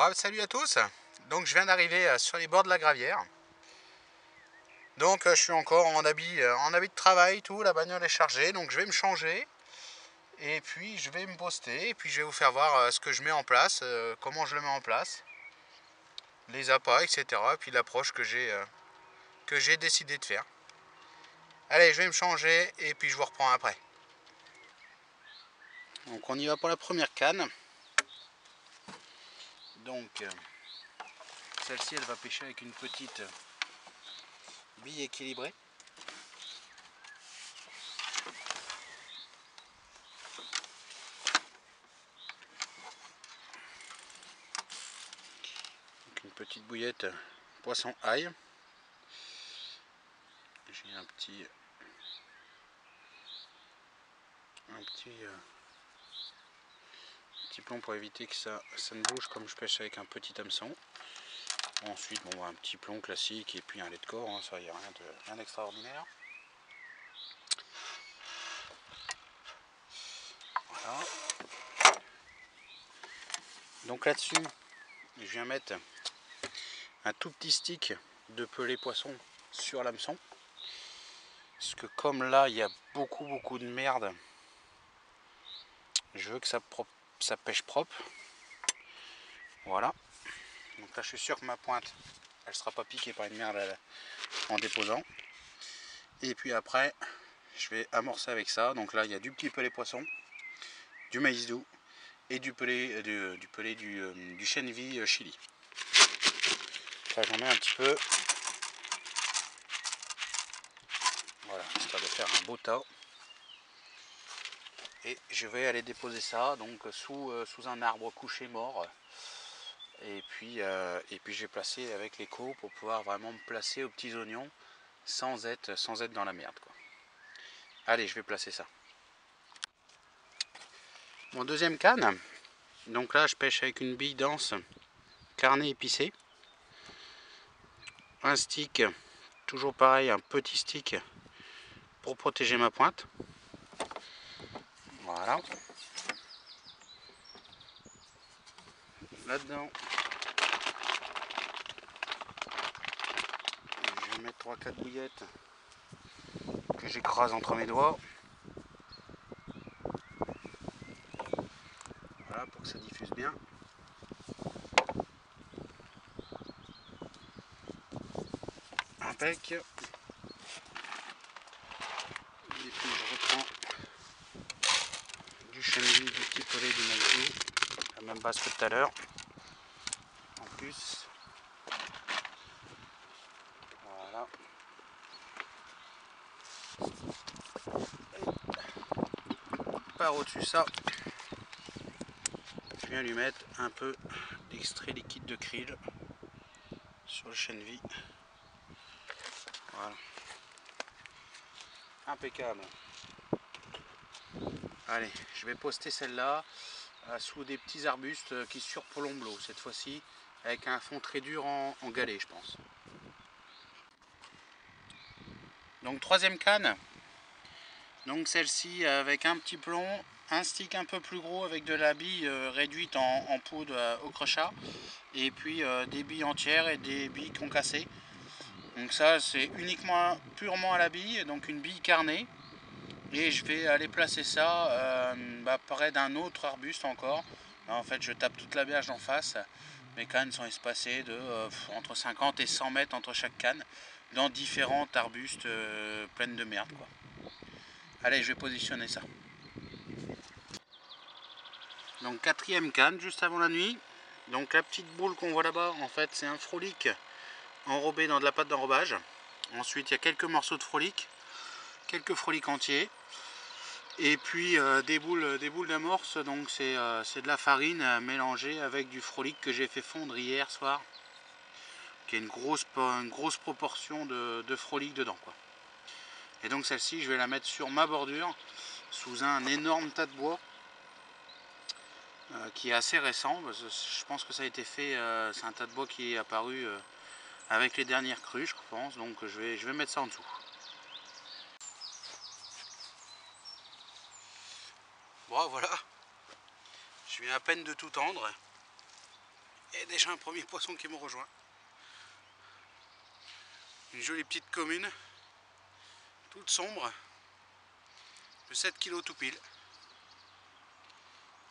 Bon, salut à tous. Donc je viens d'arriver sur les bords de la Gravière. Donc je suis encore en habit de travail, tout, la bagnole est chargée, donc je vais me changer. Et puis je vais me poster, et puis je vais vous faire voir ce que je mets en place, comment je le mets en place, les appâts, etc. Et puis l'approche que j'ai décidé de faire. Allez, je vais me changer et puis je vous reprends après. Donc on y va pour la première canne. Donc celle-ci elle va pêcher avec une petite bille équilibrée. Donc une petite bouillette poisson ail. J'ai un petit plomb pour éviter que ça ne bouge comme je pêche avec un petit hameçon. Ensuite, bon, un petit plomb classique et puis un lait de corps, hein, ça y a rien d'extraordinaire. Voilà. Donc là-dessus, je viens mettre un tout petit stick de pelé poisson sur l'hameçon. Parce que comme là, il y a beaucoup de merde, je veux que ça pêche propre. Voilà. Donc là, je suis sûr que ma pointe, elle sera pas piquée par une merde en déposant. Et puis après, je vais amorcer avec ça. Donc là, il y a du petit pelé poisson, du maïs doux et du pelé du chènevis chili. Ça, j'en mets un petit peu. Voilà, histoire de faire un beau tas. Et je vais aller déposer ça donc sous un arbre couché mort. Et puis je vais placer avec l'écho pour pouvoir vraiment me placer aux petits oignons sans être dans la merde, quoi. Allez, je vais placer ça. Mon deuxième canne. Donc là, je pêche avec une bille dense, carnet épicé. Un stick, toujours pareil, un petit stick pour protéger ma pointe. Voilà. Là-dedans, je vais mettre 3-4 bouillettes que j'écrase entre mes doigts. Voilà, pour que ça diffuse bien. Impec. Et puis je reprends du chènevis, du petit pelé, du maïs doux, la même base que tout à l'heure. En plus, voilà. Par au-dessus ça, je viens lui mettre un peu d'extrait liquide de krill sur le chènevis. Voilà. Impeccable. Allez, je vais poster celle-là sous des petits arbustes qui surplombent l'eau cette fois-ci, avec un fond très dur en galet, je pense. Donc troisième canne. Donc celle-ci avec un petit plomb, un stick un peu plus gros avec de la bille réduite en poudre au crochat, et puis des billes entières et des billes concassées. Donc ça c'est uniquement purement à la bille, donc une bille carnée. Et je vais aller placer ça près d'un autre arbuste encore. Là, en fait je tape toute la berge en face. Mes cannes sont espacées de entre 50 et 100 mètres entre chaque canne, dans différents arbustes pleines de merde, quoi. Allez, je vais positionner ça. Donc quatrième canne, juste avant la nuit. Donc la petite boule qu'on voit là-bas, en fait c'est un frolic enrobé dans de la pâte d'enrobage. Ensuite il y a quelques morceaux de frolic, quelques frolics entiers. Et puis des boules d'amorce, donc c'est de la farine mélangée avec du frolic que j'ai fait fondre hier soir. Qui a une grosse proportion de frolic dedans, quoi. Et donc celle-ci je vais la mettre sur ma bordure, sous un énorme tas de bois. Qui est assez récent, parce que je pense que ça a été fait, c'est un tas de bois qui est apparu avec les dernières crues, je pense, donc je vais mettre ça en dessous. Bon voilà, je viens à peine de tout tendre, et déjà un premier poisson qui me rejoint. Une jolie petite commune, toute sombre, de 7 kg tout pile.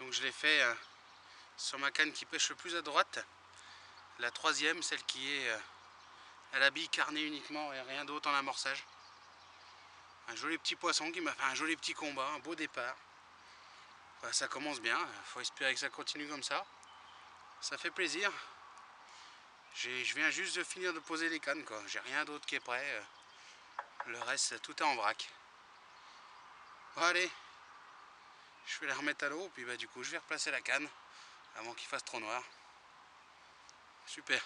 Donc je l'ai fait sur ma canne qui pêche le plus à droite. La troisième, celle qui est à la bille carnée uniquement et rien d'autre en amorçage. Un joli petit poisson qui m'a fait un joli petit combat, un beau départ. Enfin, ça commence bien, il faut espérer que ça continue comme ça. Ça fait plaisir. Je viens juste de finir de poser les cannes, quoi. J'ai rien d'autre qui est prêt. Le reste, tout est en vrac. Bon, allez, je vais la remettre à l'eau, puis bah, du coup, je vais replacer la canne avant qu'il fasse trop noir. Super.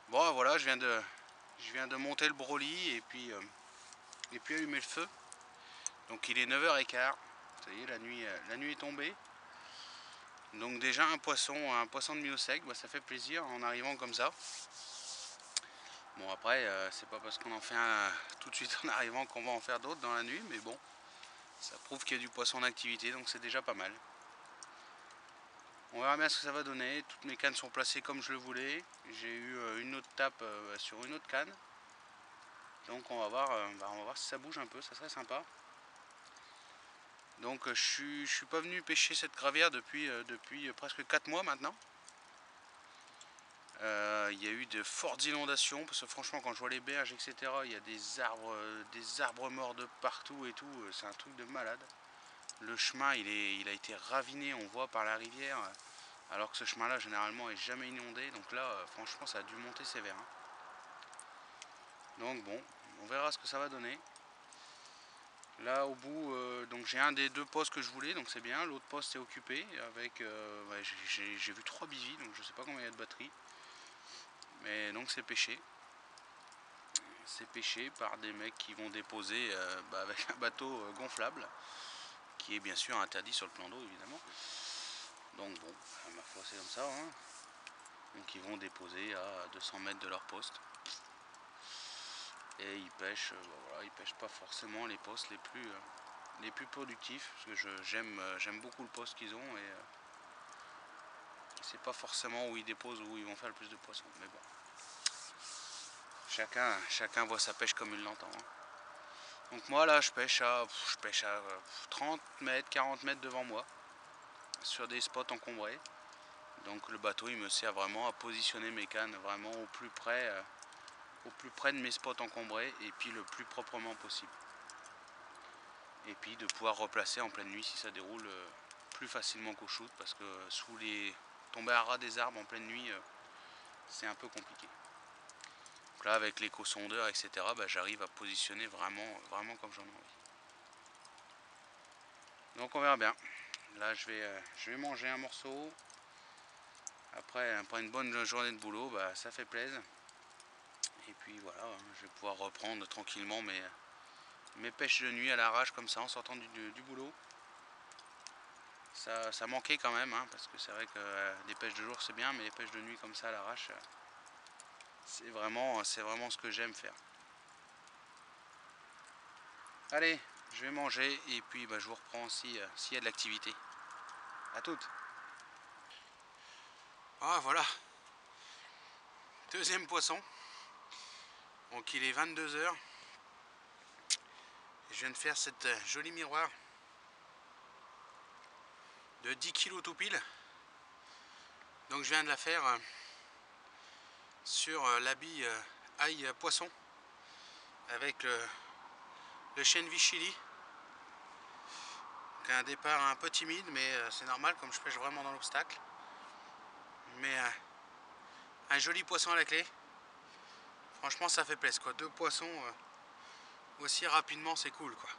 Bon, voilà, je viens de monter le broli et puis allumer le feu. Donc il est 9h15. Ça y est, la nuit est tombée. Donc déjà un poisson de mille sec, bah, ça fait plaisir en arrivant comme ça. Bon après, c'est pas parce qu'on en fait un tout de suite en arrivant qu'on va en faire d'autres dans la nuit, mais bon, ça prouve qu'il y a du poisson en activité, donc c'est déjà pas mal. On verra bien ce que ça va donner. Toutes mes cannes sont placées comme je le voulais. J'ai eu une autre tape sur une autre canne. Donc on va voir si ça bouge un peu, ça serait sympa. Donc je suis pas venu pêcher cette gravière depuis presque 4 mois maintenant. Il y a eu de fortes inondations parce que franchement quand je vois les berges etc, il y a des arbres morts de partout et tout, c'est un truc de malade. Le chemin il a été raviné, on voit par la rivière, alors que ce chemin là généralement est jamais inondé, donc là franchement ça a dû monter sévère. Donc bon, on verra ce que ça va donner. Là au bout, donc j'ai un des deux postes que je voulais, donc c'est bien. L'autre poste est occupé avec, ouais, j'ai vu 3 bivis, donc je sais pas combien il y a de batterie. Mais donc c'est pêché. C'est pêché par des mecs qui vont déposer avec un bateau gonflable, qui est bien sûr interdit sur le plan d'eau évidemment. Donc bon, ma foi c'est comme ça. Hein. Donc ils vont déposer à 200 mètres de leur poste. Et ils pêchent, voilà, ils pêchent pas forcément les postes les plus productifs, parce que j'aime beaucoup le poste qu'ils ont et c'est pas forcément où ils déposent où ils vont faire le plus de poissons, mais bon. Chacun voit sa pêche comme il l'entend. Hein. Donc moi là je pêche à 30 mètres, 40 mètres devant moi, sur des spots encombrés. Donc le bateau il me sert vraiment à positionner mes cannes vraiment au plus près de mes spots encombrés et puis le plus proprement possible. Et puis de pouvoir replacer en pleine nuit si ça déroule plus facilement qu'au shoot, parce que tomber à ras des arbres en pleine nuit c'est un peu compliqué. Donc là avec l'éco-sondeur etc, j'arrive à positionner vraiment comme j'en ai envie. Donc on verra bien. Là je vais manger un morceau. Après une bonne journée de boulot, ça fait plaisir. Et puis voilà, je vais pouvoir reprendre tranquillement mes pêches de nuit à l'arrache comme ça en sortant du boulot. Ça manquait quand même, hein, parce que c'est vrai que les pêches de jour c'est bien, mais les pêches de nuit comme ça à l'arrache, c'est vraiment ce que j'aime faire. Allez, je vais manger et puis je vous reprends s'il y a de l'activité. A toutes. Ah voilà, deuxième poisson. Donc il est 22h. Je viens de faire cette jolie miroir de 10 kg tout pile. Donc je viens de la faire sur la bille ail poisson avec le chène Chili. Donc un départ un peu timide, mais c'est normal comme je pêche vraiment dans l'obstacle. Mais un joli poisson à la clé. Franchement ça fait plaisir quoi. 2 poissons aussi rapidement, c'est cool quoi.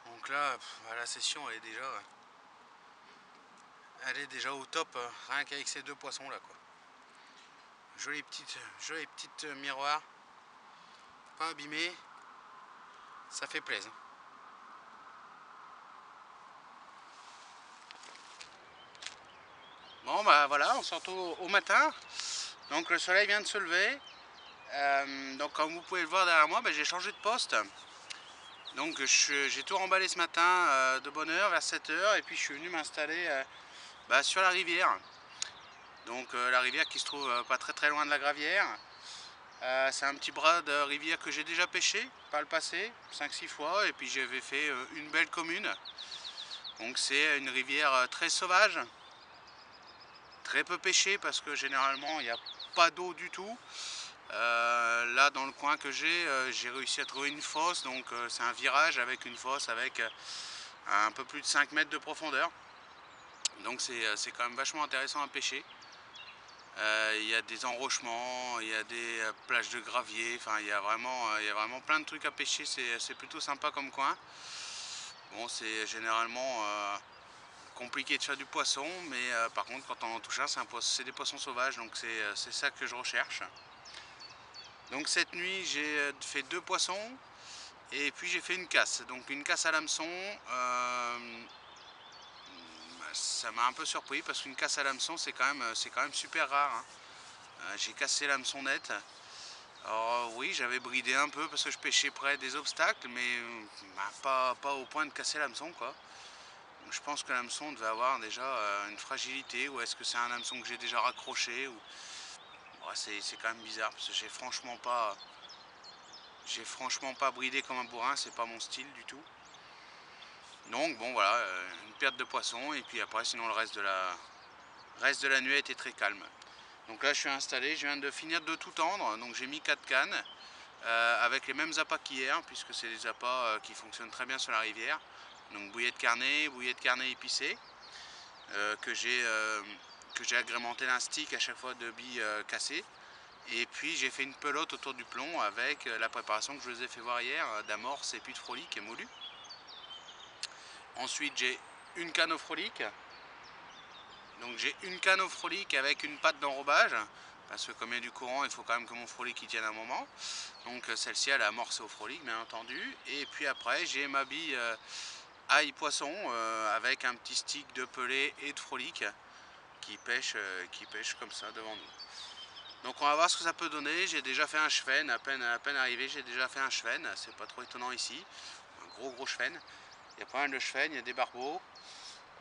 Donc là la session elle est déjà au top rien qu'avec ces 2 poissons là quoi. Jolie petite miroir, pas abîmé, ça fait plaisir. Bon voilà, on se retrouve au matin. Donc le soleil vient de se lever. Donc comme vous pouvez le voir derrière moi, j'ai changé de poste. Donc j'ai tout remballé ce matin de bonne heure vers 7 h et puis je suis venu m'installer sur la rivière. Donc la rivière qui se trouve pas très loin de la Gravière. C'est un petit bras de rivière que j'ai déjà pêché par le passé, 5-6 fois, et puis j'avais fait une belle commune. Donc c'est une rivière très sauvage, très peu pêchée parce que généralement il n'y a pas d'eau du tout. Là dans le coin que j'ai réussi à trouver une fosse, donc c'est un virage avec une fosse avec un peu plus de 5 mètres de profondeur. Donc c'est quand même vachement intéressant à pêcher. Il y a des enrochements, il y a des plages de gravier, enfin il y a vraiment plein de trucs à pêcher, c'est plutôt sympa comme coin. Bon, c'est généralement compliqué de faire du poisson, mais par contre quand on en touche un, c'est des poissons sauvages, donc c'est ça que je recherche. Donc cette nuit j'ai fait 2 poissons et puis j'ai fait une casse, donc une casse à l'hameçon. Ça m'a un peu surpris parce qu'une casse à l'hameçon c'est quand même super rare, hein. J'ai cassé l'hameçon net. Alors oui, j'avais bridé un peu parce que je pêchais près des obstacles, mais pas au point de casser l'hameçon, quoi. Donc, je pense que l'hameçon devait avoir déjà une fragilité, ou est-ce que c'est un hameçon que j'ai déjà raccroché, ou... Ouais, c'est quand même bizarre parce que j'ai franchement pas bridé comme un bourrin, c'est pas mon style du tout. Donc bon voilà, une perte de poisson, et puis après sinon le reste de la nuit a été très calme. Donc là je suis installé, je viens de finir de tout tendre, donc j'ai mis 4 cannes avec les mêmes appâts qu'hier, puisque c'est des appâts qui fonctionnent très bien sur la rivière. Donc bouillie de carnet épicée, que j'ai agrémenté d'un stick à chaque fois de billes cassées. Et puis j'ai fait une pelote autour du plomb avec la préparation que je vous ai fait voir hier, d'amorce et puis de frolic et moulu. Ensuite j'ai une canne au frolic. Donc j'ai une canne au frolic avec une patte d'enrobage, parce que comme il y a du courant, il faut quand même que mon frolic y tienne un moment. Donc celle-ci elle est amorcée au frolic bien entendu. Et puis après j'ai ma bille ail poisson avec un petit stick de pelé et de frolic qui pêche comme ça devant nous. Donc on va voir ce que ça peut donner. J'ai déjà fait un cheven, à peine arrivé, j'ai déjà fait un cheven, c'est pas trop étonnant ici. Un gros cheven. Il y a pas mal de cheven, il y a des barbeaux.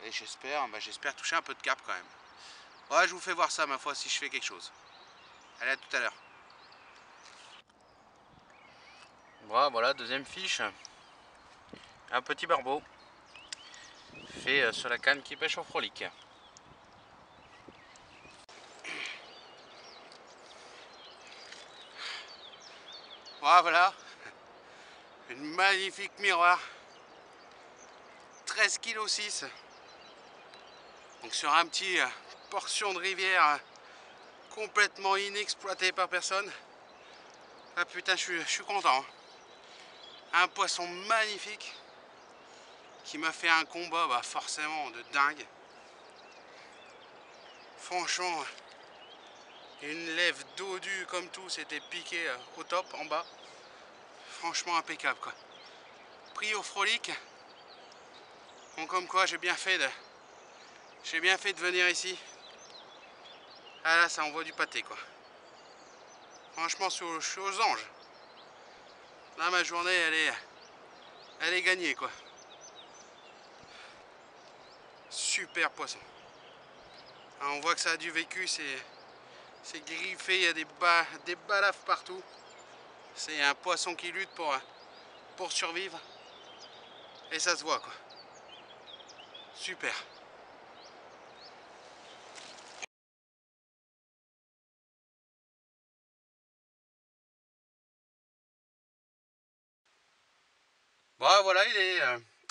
Et j'espère toucher un peu de carpe quand même. Ouais, je vous fais voir ça ma foi si je fais quelque chose. Allez, à tout à l'heure. Voilà, deuxième fiche. Un petit barbeau. Fait sur la canne qui pêche au frolic. Voilà. Une magnifique miroir. 13,6 kg. Donc sur un petit portion de rivière complètement inexploitée par personne. Ah putain, je suis content. Un poisson magnifique qui m'a fait un combat forcément de dingue. Franchement, une lèvre dodue comme tout, c'était piqué au top en bas. Franchement impeccable quoi. Pris au frolic. Bon, comme quoi j'ai bien fait de venir ici. Ah là, ça envoie du pâté quoi. Franchement, je suis aux anges. Là, ma journée, elle est gagnée quoi. Super poisson. Alors, on voit que ça a du vécu, c'est griffé, il y a des balafres partout. C'est un poisson qui lutte pour survivre. Et ça se voit quoi. Super. Bon voilà, il est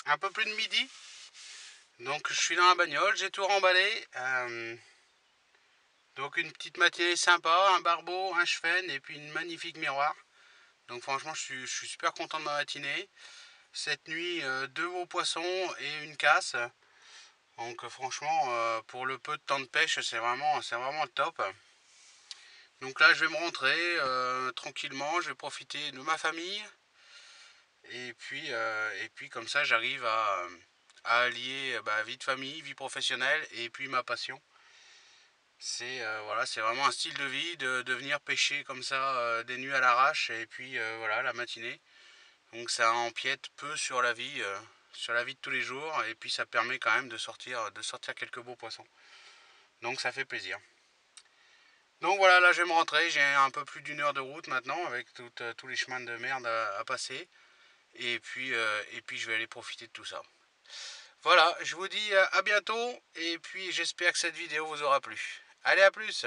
un peu plus de midi. Donc je suis dans la bagnole, j'ai tout remballé. Donc une petite matinée sympa, un barbeau, un cheven et puis une magnifique miroir. Donc franchement je suis super content de ma matinée. Cette nuit, 2 gros poissons et une casse. Donc franchement pour le peu de temps de pêche c'est vraiment le top. Donc là je vais me rentrer tranquillement, je vais profiter de ma famille. Et puis comme ça j'arrive à allier vie de famille, vie professionnelle et puis ma passion. C'est vraiment un style de vie de venir pêcher comme ça des nuits à l'arrache et puis voilà la matinée. Donc ça empiète peu sur la vie de tous les jours, et puis ça permet quand même de sortir quelques beaux poissons. Donc ça fait plaisir. Donc voilà, là je vais me rentrer, j'ai un peu plus d'1 heure de route maintenant avec tous les chemins de merde à passer. Et puis je vais aller profiter de tout ça. Voilà, je vous dis à bientôt, et puis j'espère que cette vidéo vous aura plu. Allez, à plus!